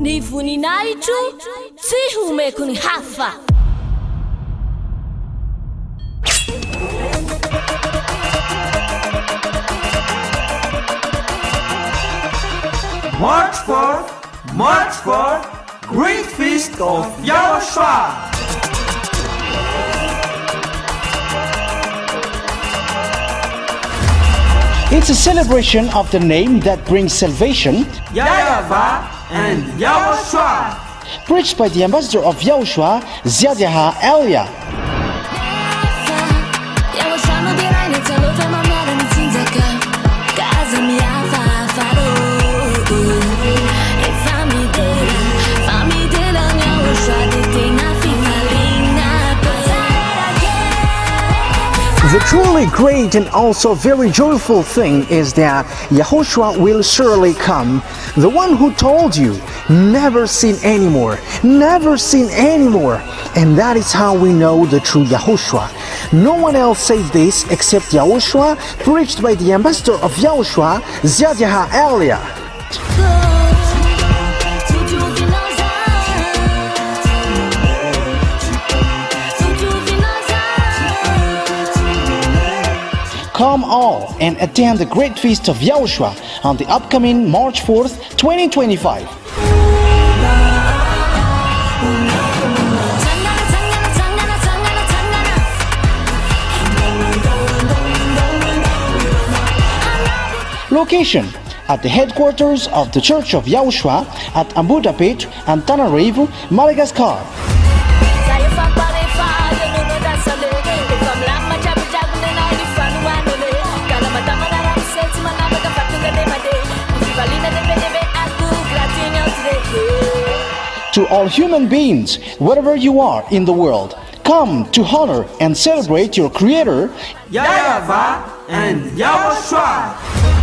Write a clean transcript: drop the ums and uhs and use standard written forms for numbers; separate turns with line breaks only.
Ny voninahitro tsy homeko ny hafa.
March 4th, Great Feast of YAHOSHUAH.
It's a celebration of the name that brings salvation,
YAHVAH and YAHOSHUAH.
preached by the ambassador of YAHOSHUAH, YAHVAH. The truly great and also very joyful thing is that YAHOSHUAH will surely come. The one who told you, never sin anymore, never sin anymore. And that is how we know the true YAHOSHUAH. No one else says this except YAHOSHUAH, preached by the ambassador of YAHOSHUAH, YAHVAH. Come all and attend the Great Feast of YAHOSHUAH on the upcoming March 4th, 2025. Location: at the headquarters of the Church of YAHOSHUAH at Ambohidrapeto Antananarivo Madagascar. To all human beings, wherever you are in the world, come to honor and celebrate your Creator,
YAHVAH and YAHOSHUAH.